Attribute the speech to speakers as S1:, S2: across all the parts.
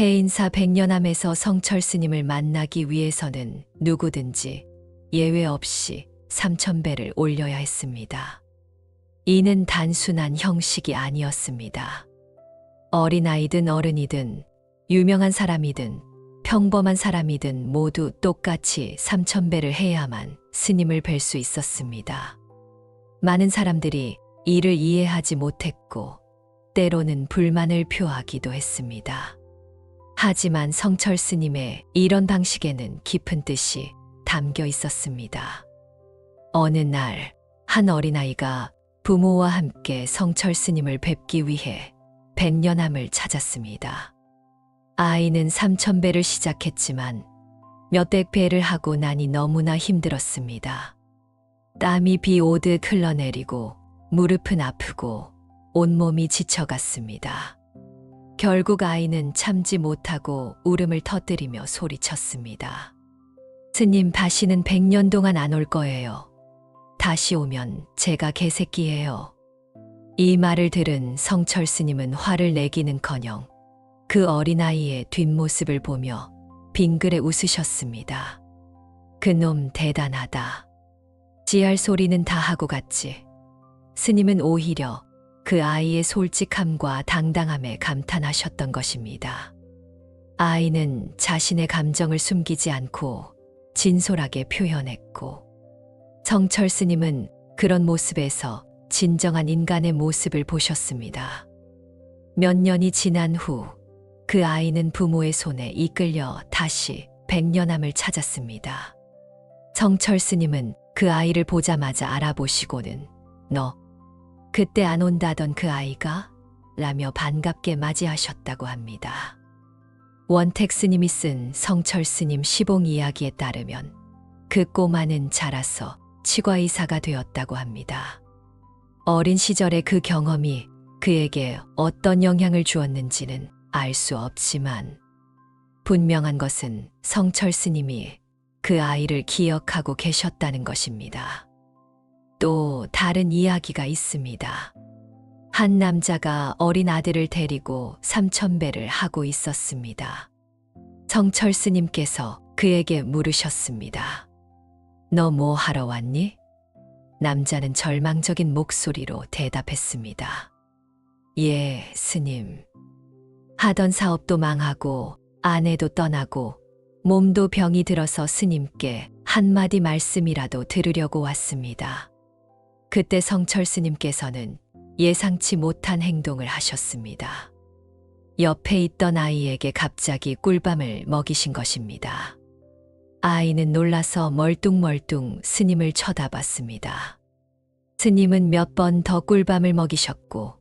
S1: 해인사 백년암에서 성철 스님을 만나기 위해서는 누구든지 예외 없이 3,000배를 올려야 했습니다. 이는 단순한 형식이 아니었습니다. 어린아이든 어른이든 유명한 사람이든 평범한 사람이든 모두 똑같이 3,000배를 해야만 스님을 뵐 수 있었습니다. 많은 사람들이 이를 이해하지 못했고 때로는 불만을 표하기도 했습니다. 하지만 성철 스님의 이런 방식에는 깊은 뜻이 담겨 있었습니다. 어느 날 한 어린아이가 부모와 함께 성철 스님을 뵙기 위해 백년암을 찾았습니다. 아이는 3,000배를 시작했지만 몇백 배를 하고 나니 너무나 힘들었습니다. 땀이 비 오듯 흘러내리고 무릎은 아프고 온몸이 지쳐갔습니다. 결국 아이는 참지 못하고 울음을 터뜨리며 소리쳤습니다. 스님, 다시는 100년 동안 안 올 거예요. 다시 오면 제가 개새끼예요. 이 말을 들은 성철 스님은 화를 내기는커녕 그 어린아이의 뒷모습을 보며 빙그레 웃으셨습니다. 그놈 대단하다. 지할 소리는 다 하고 갔지. 스님은 오히려 그 아이의 솔직함과 당당함에 감탄하셨던 것입니다. 아이는 자신의 감정을 숨기지 않고 진솔하게 표현했고, 성철 스님은 그런 모습에서 진정한 인간의 모습을 보셨습니다. 몇 년이 지난 후 그 아이는 부모의 손에 이끌려 다시 백년암을 찾았습니다. 성철 스님은 그 아이를 보자마자 알아보시고는 "너 그때 안 온다던 그 아이가?" 라며 반갑게 맞이하셨다고 합니다. 원택 스님이 쓴 성철 스님 시봉 이야기에 따르면 그 꼬마는 자라서 치과의사가 되었다고 합니다. 어린 시절의 그 경험이 그에게 어떤 영향을 주었는지는 알 수 없지만 분명한 것은 성철 스님이 그 아이를 기억하고 계셨다는 것입니다. 또 다른 이야기가 있습니다. 한 남자가 어린 아들을 데리고 3,000배를 하고 있었습니다. 성철 스님께서 그에게 물으셨습니다. "너 뭐 하러 왔니?" 남자는 절망적인 목소리로 대답했습니다. "예, 스님. 하던 사업도 망하고 아내도 떠나고 몸도 병이 들어서 스님께 한마디 말씀이라도 들으려고 왔습니다." 그때 성철 스님께서는 예상치 못한 행동을 하셨습니다. 옆에 있던 아이에게 갑자기 꿀밤을 먹이신 것입니다. 아이는 놀라서 멀뚱멀뚱 스님을 쳐다봤습니다. 스님은 몇 번 더 꿀밤을 먹이셨고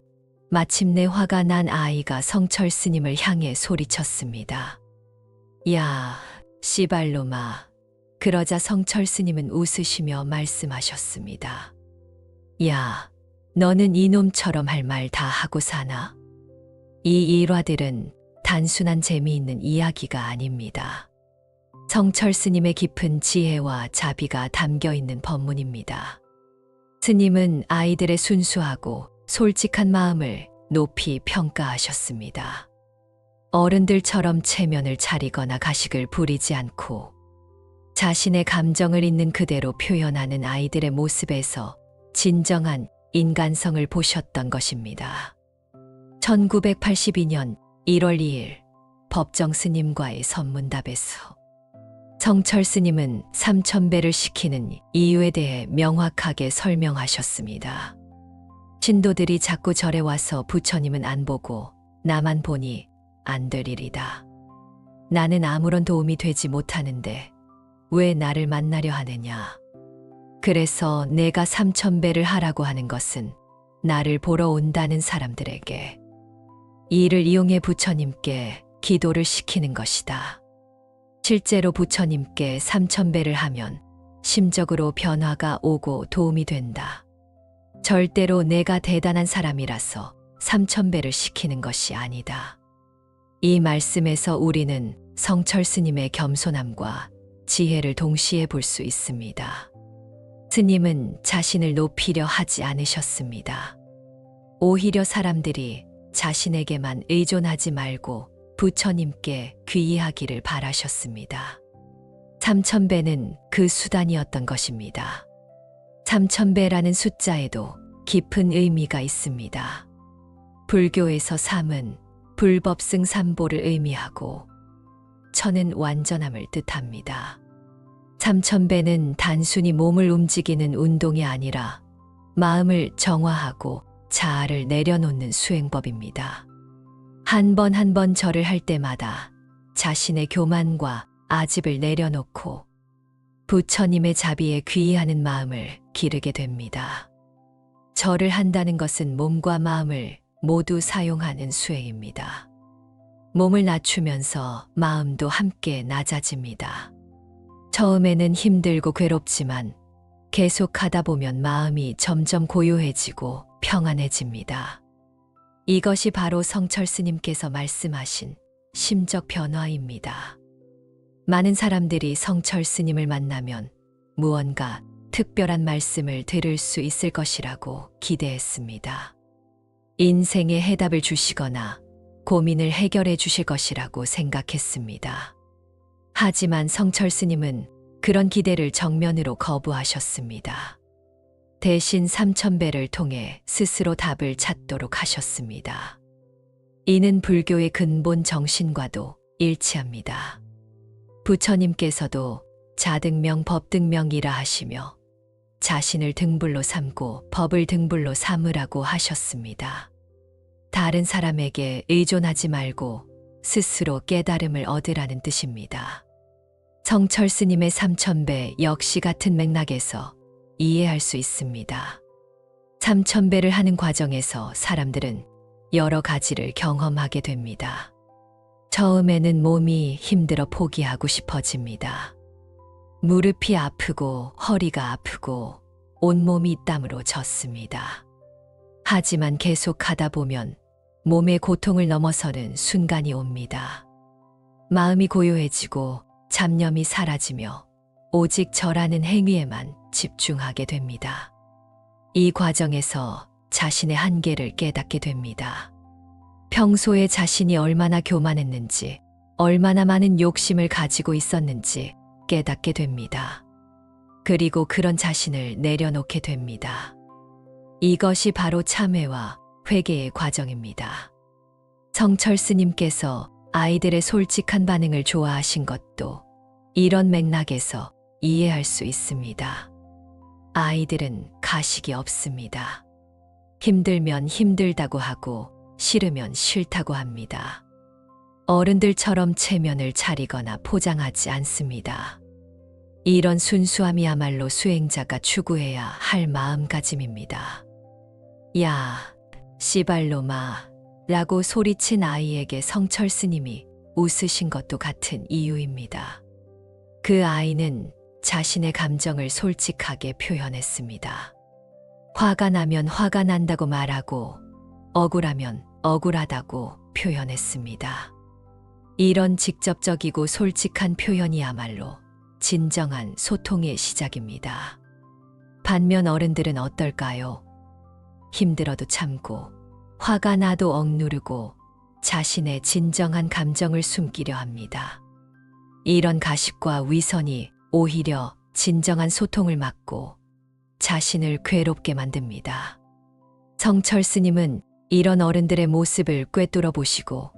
S1: 마침내 화가 난 아이가 성철 스님을 향해 소리쳤습니다. "야, 씨발놈아." 그러자 성철 스님은 웃으시며 말씀하셨습니다. "야, 너는 이놈처럼 할 말 다 하고 사나?" 이 일화들은 단순한 재미있는 이야기가 아닙니다. 성철 스님의 깊은 지혜와 자비가 담겨 있는 법문입니다. 스님은 아이들의 순수하고 솔직한 마음을 높이 평가하셨습니다. 어른들처럼 체면을 차리거나 가식을 부리지 않고 자신의 감정을 있는 그대로 표현하는 아이들의 모습에서 진정한 인간성을 보셨던 것입니다. 1982년 1월 2일 법정 스님과의 선문답에서 성철 스님은 3,000배를 시키는 이유에 대해 명확하게 설명하셨습니다. 신도들이 자꾸 절에 와서 부처님은 안 보고 나만 보니 안 될 일이다. 나는 아무런 도움이 되지 못하는데 왜 나를 만나려 하느냐. 그래서 내가 3,000배를 하라고 하는 것은 나를 보러 온다는 사람들에게 이를 이용해 부처님께 기도를 시키는 것이다. 실제로 부처님께 3,000배를 하면 심적으로 변화가 오고 도움이 된다. 절대로 내가 대단한 사람이라서 3,000배를 시키는 것이 아니다. 이 말씀에서 우리는 성철 스님의 겸손함과 지혜를 동시에 볼 수 있습니다. 스님은 자신을 높이려 하지 않으셨습니다. 오히려 사람들이 자신에게만 의존하지 말고 부처님께 귀의하기를 바라셨습니다. 3000배는 그 수단이었던 것입니다. 3000배라는 숫자에도 깊은 의미가 있습니다. 불교에서 삼은 불법승 삼보를 의미하고 천은 완전함을 뜻합니다. 3000배는 단순히 몸을 움직이는 운동이 아니라 마음을 정화하고 자아를 내려놓는 수행법입니다. 한 번 한 번 절을 할 때마다 자신의 교만과 아집을 내려놓고 부처님의 자비에 귀의하는 마음을 기르게 됩니다. 절을 한다는 것은 몸과 마음을 모두 사용하는 수행입니다. 몸을 낮추면서 마음도 함께 낮아집니다. 처음에는 힘들고 괴롭지만 계속 하다 보면 마음이 점점 고요해지고 평안해집니다. 이것이 바로 성철 스님께서 말씀하신 심적 변화입니다. 많은 사람들이 성철 스님을 만나면 무언가 특별한 말씀을 들을 수 있을 것이라고 기대했습니다. 인생의 해답을 주시거나 고민을 해결해 주실 것이라고 생각했습니다. 하지만 성철 스님은 그런 기대를 정면으로 거부하셨습니다. 대신 3000배를 통해 스스로 답을 찾도록 하셨습니다. 이는 불교의 근본 정신과도 일치합니다. 부처님께서도 자등명 법등명이라 하시며 자신을 등불로 삼고 법을 등불로 삼으라고 하셨습니다. 다른 사람에게 의존하지 말고 스스로 깨달음을 얻으라는 뜻입니다. 성철 스님의 3000배 역시 같은 맥락에서 이해할 수 있습니다. 3000배를 하는 과정에서 사람들은 여러 가지를 경험하게 됩니다. 처음에는 몸이 힘들어 포기하고 싶어집니다. 무릎이 아프고 허리가 아프고 온몸이 땀으로 젖습니다. 하지만 계속 하다 보면 몸의 고통을 넘어서는 순간이 옵니다. 마음이 고요해지고 잡념이 사라지며 오직 절하는 행위에만 집중하게 됩니다. 이 과정에서 자신의 한계를 깨닫게 됩니다. 평소에 자신이 얼마나 교만했는지, 얼마나 많은 욕심을 가지고 있었는지 깨닫게 됩니다. 그리고 그런 자신을 내려놓게 됩니다. 이것이 바로 참회와 회개의 과정입니다. 성철 스님께서 아이들의 솔직한 반응을 좋아하신 것도 이런 맥락에서 이해할 수 있습니다. 아이들은 가식이 없습니다. 힘들면 힘들다고 하고 싫으면 싫다고 합니다. 어른들처럼 체면을 차리거나 포장하지 않습니다. 이런 순수함이야말로 수행자가 추구해야 할 마음가짐입니다. 야, 씨발로마 라고 소리친 아이에게 성철 스님이 웃으신 것도 같은 이유입니다. 그 아이는 자신의 감정을 솔직하게 표현했습니다. 화가 나면 화가 난다고 말하고 억울하면 억울하다고 표현했습니다. 이런 직접적이고 솔직한 표현이야말로 진정한 소통의 시작입니다. 반면 어른들은 어떨까요? 힘들어도 참고 화가 나도 억누르고 자신의 진정한 감정을 숨기려 합니다. 이런 가식과 위선이 오히려 진정한 소통을 막고 자신을 괴롭게 만듭니다. 성철 스님은 이런 어른들의 모습을 꿰뚫어 보시고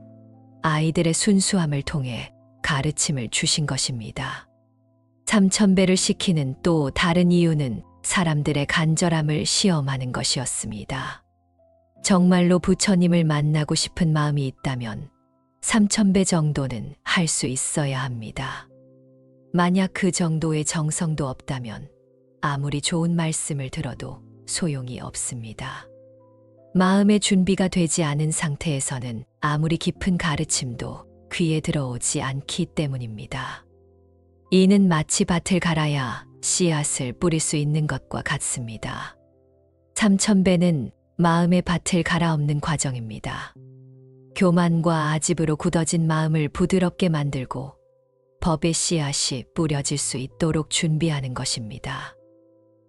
S1: 아이들의 순수함을 통해 가르침을 주신 것입니다. 3000배를 시키는 또 다른 이유는 사람들의 간절함을 시험하는 것이었습니다. 정말로 부처님을 만나고 싶은 마음이 있다면 3000배 정도는 할 수 있어야 합니다. 만약 그 정도의 정성도 없다면 아무리 좋은 말씀을 들어도 소용이 없습니다. 마음의 준비가 되지 않은 상태에서는 아무리 깊은 가르침도 귀에 들어오지 않기 때문입니다. 이는 마치 밭을 갈아야 씨앗을 뿌릴 수 있는 것과 같습니다. 3000배는 마음의 밭을 갈아엎는 과정입니다. 교만과 아집으로 굳어진 마음을 부드럽게 만들고 법의 씨앗이 뿌려질 수 있도록 준비하는 것입니다.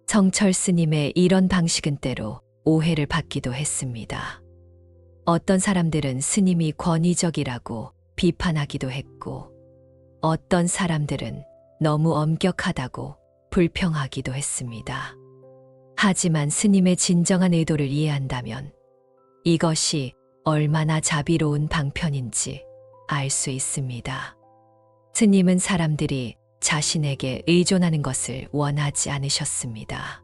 S1: 성철 스님의 이런 방식은 때로 오해를 받기도 했습니다. 어떤 사람들은 스님이 권위적이라고 비판하기도 했고, 어떤 사람들은 너무 엄격하다고 불평하기도 했습니다. 하지만 스님의 진정한 의도를 이해한다면 이것이 얼마나 자비로운 방편인지 알 수 있습니다. 스님은 사람들이 자신에게 의존하는 것을 원하지 않으셨습니다.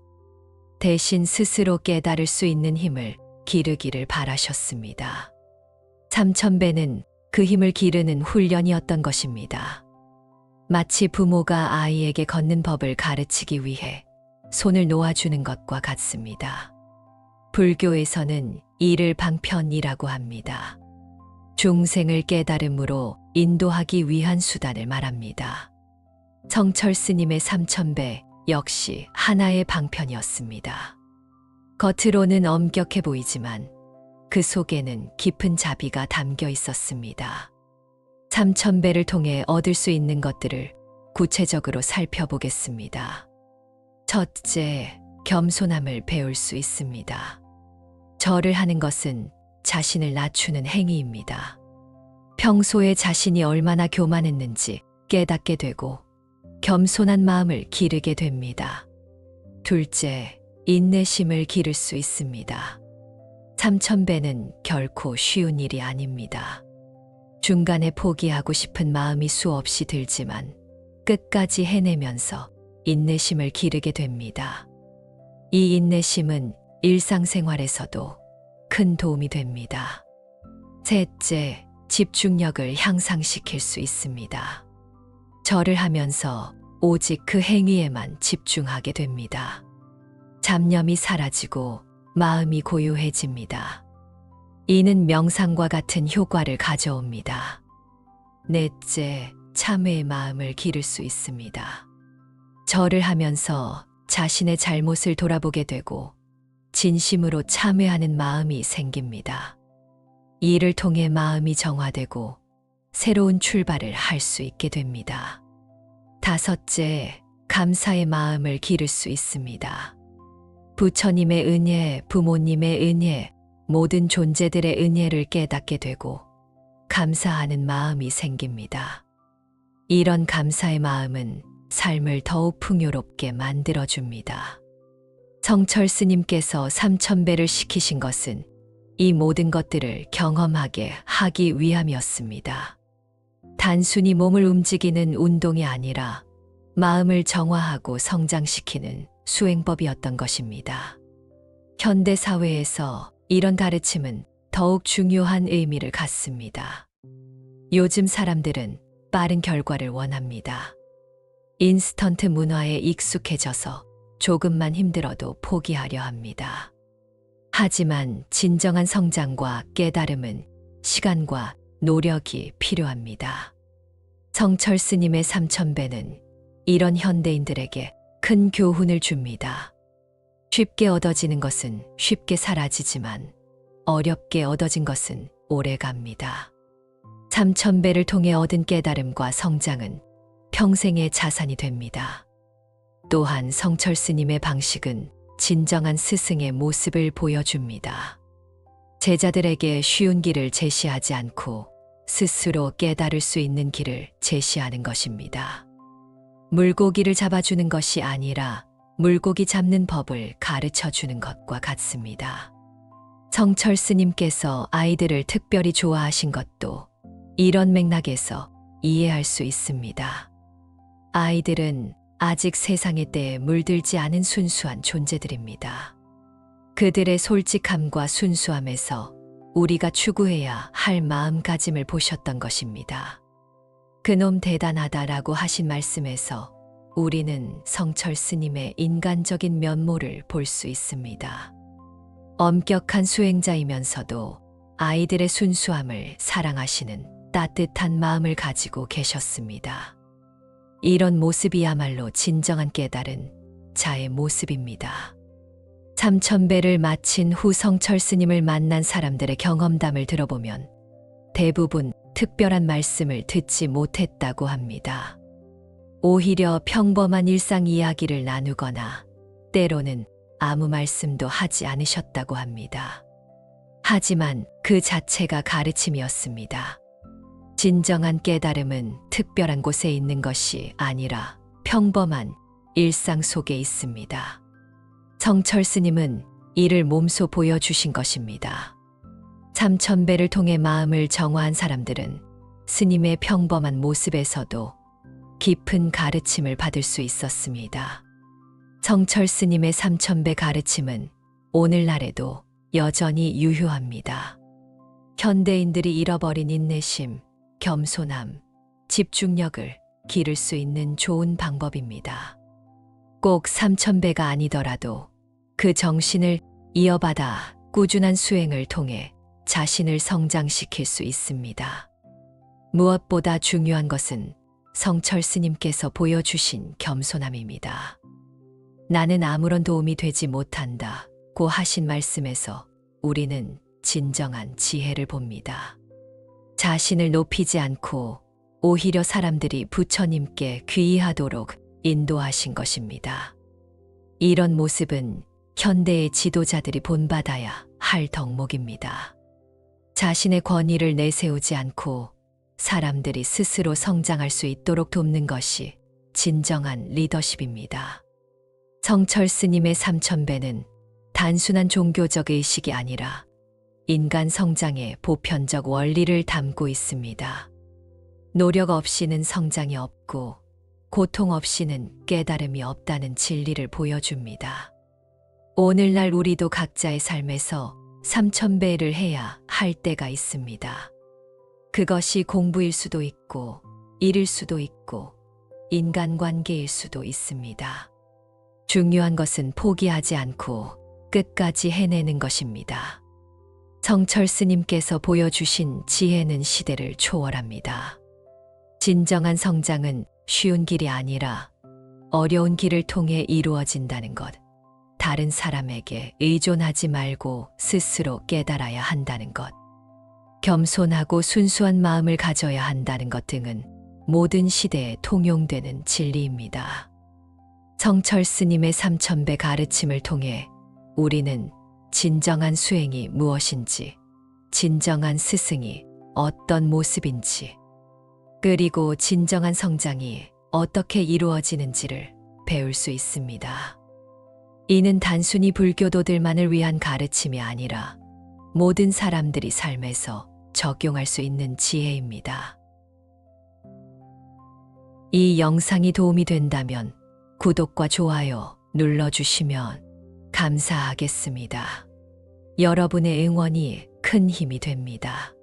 S1: 대신 스스로 깨달을 수 있는 힘을 기르기를 바라셨습니다. 삼천배는 그 힘을 기르는 훈련이었던 것입니다. 마치 부모가 아이에게 걷는 법을 가르치기 위해 손을 놓아주는 것과 같습니다. 불교에서는 이를 방편이라고 합니다. 중생을 깨달음으로 인도하기 위한 수단을 말합니다. 성철 스님의 삼천배 역시 하나의 방편이었습니다. 겉으로는 엄격해 보이지만 그 속에는 깊은 자비가 담겨 있었습니다. 삼천배를 통해 얻을 수 있는 것들을 구체적으로 살펴보겠습니다. 첫째, 겸손함을 배울 수 있습니다. 절을 하는 것은 자신을 낮추는 행위입니다. 평소에 자신이 얼마나 교만했는지 깨닫게 되고 겸손한 마음을 기르게 됩니다. 둘째, 인내심을 기를 수 있습니다. 삼천배는 결코 쉬운 일이 아닙니다. 중간에 포기하고 싶은 마음이 수없이 들지만 끝까지 해내면서 인내심을 기르게 됩니다. 이 인내심은 일상생활에서도 큰 도움이 됩니다. 셋째, 집중력을 향상시킬 수 있습니다. 절을 하면서 오직 그 행위에만 집중하게 됩니다. 잡념이 사라지고 마음이 고요해집니다. 이는 명상과 같은 효과를 가져옵니다. 넷째, 참회의 마음을 기를 수 있습니다. 절을 하면서 자신의 잘못을 돌아보게 되고 진심으로 참회하는 마음이 생깁니다. 이를 통해 마음이 정화되고 새로운 출발을 할 수 있게 됩니다. 다섯째, 감사의 마음을 기를 수 있습니다. 부처님의 은혜, 부모님의 은혜, 모든 존재들의 은혜를 깨닫게 되고 감사하는 마음이 생깁니다. 이런 감사의 마음은 삶을 더욱 풍요롭게 만들어줍니다. 성철 스님께서 삼천배를 시키신 것은 이 모든 것들을 경험하게 하기 위함이었습니다. 단순히 몸을 움직이는 운동이 아니라 마음을 정화하고 성장시키는 수행법이었던 것입니다. 현대 사회에서 이런 가르침은 더욱 중요한 의미를 갖습니다. 요즘 사람들은 빠른 결과를 원합니다. 인스턴트 문화에 익숙해져서 조금만 힘들어도 포기하려 합니다. 하지만 진정한 성장과 깨달음은 시간과 노력이 필요합니다. 성철 스님의 삼천배는 이런 현대인들에게 큰 교훈을 줍니다. 쉽게 얻어지는 것은 쉽게 사라지지만 어렵게 얻어진 것은 오래 갑니다. 삼천배를 통해 얻은 깨달음과 성장은 평생의 자산이 됩니다. 또한 성철 스님의 방식은 진정한 스승의 모습을 보여줍니다. 제자들에게 쉬운 길을 제시하지 않고 스스로 깨달을 수 있는 길을 제시하는 것입니다. 물고기를 잡아주는 것이 아니라 물고기 잡는 법을 가르쳐 주는 것과 같습니다. 성철 스님께서 아이들을 특별히 좋아하신 것도 이런 맥락에서 이해할 수 있습니다. 아이들은 아직 세상의 때에 물들지 않은 순수한 존재들입니다. 그들의 솔직함과 순수함에서 우리가 추구해야 할 마음가짐을 보셨던 것입니다. 그놈 대단하다라고 하신 말씀에서 우리는 성철 스님의 인간적인 면모를 볼 수 있습니다. 엄격한 수행자이면서도 아이들의 순수함을 사랑하시는 따뜻한 마음을 가지고 계셨습니다. 이런 모습이야말로 진정한 깨달은 자의 모습입니다. 삼천배를 마친 후 성철 스님을 만난 사람들의 경험담을 들어보면 대부분 특별한 말씀을 듣지 못했다고 합니다. 오히려 평범한 일상 이야기를 나누거나 때로는 아무 말씀도 하지 않으셨다고 합니다. 하지만 그 자체가 가르침이었습니다. 진정한 깨달음은 특별한 곳에 있는 것이 아니라 평범한 일상 속에 있습니다. 성철 스님은 이를 몸소 보여주신 것입니다. 삼천배를 통해 마음을 정화한 사람들은 스님의 평범한 모습에서도 깊은 가르침을 받을 수 있었습니다. 성철 스님의 삼천배 가르침은 오늘날에도 여전히 유효합니다. 현대인들이 잃어버린 인내심, 겸손함, 집중력을 기를 수 있는 좋은 방법입니다. 꼭 삼천배가 아니더라도 그 정신을 이어받아 꾸준한 수행을 통해 자신을 성장시킬 수 있습니다. 무엇보다 중요한 것은 성철 스님께서 보여주신 겸손함입니다. 나는 아무런 도움이 되지 못한다고 하신 말씀에서 우리는 진정한 지혜를 봅니다. 자신을 높이지 않고 오히려 사람들이 부처님께 귀의하도록 인도하신 것입니다. 이런 모습은 현대의 지도자들이 본받아야 할 덕목입니다. 자신의 권위를 내세우지 않고 사람들이 스스로 성장할 수 있도록 돕는 것이 진정한 리더십입니다. 성철 스님의 삼천배는 단순한 종교적 의식이 아니라 인간 성장의 보편적 원리를 담고 있습니다. 노력 없이는 성장이 없고 고통 없이는 깨달음이 없다는 진리를 보여줍니다. 오늘날 우리도 각자의 삶에서 삼천배를 해야 할 때가 있습니다. 그것이 공부일 수도 있고 일일 수도 있고 인간관계일 수도 있습니다. 중요한 것은 포기하지 않고 끝까지 해내는 것입니다. 성철 스님께서 보여주신 지혜는 시대를 초월합니다. 진정한 성장은 쉬운 길이 아니라 어려운 길을 통해 이루어진다는 것, 다른 사람에게 의존하지 말고 스스로 깨달아야 한다는 것, 겸손하고 순수한 마음을 가져야 한다는 것 등은 모든 시대에 통용되는 진리입니다. 성철 스님의 삼천배 가르침을 통해 우리는 진정한 수행이 무엇인지, 진정한 스승이 어떤 모습인지, 그리고 진정한 성장이 어떻게 이루어지는지를 배울 수 있습니다. 이는 단순히 불교도들만을 위한 가르침이 아니라 모든 사람들이 삶에서 적용할 수 있는 지혜입니다. 이 영상이 도움이 된다면 구독과 좋아요 눌러주시면 감사하겠습니다. 여러분의 응원이 큰 힘이 됩니다.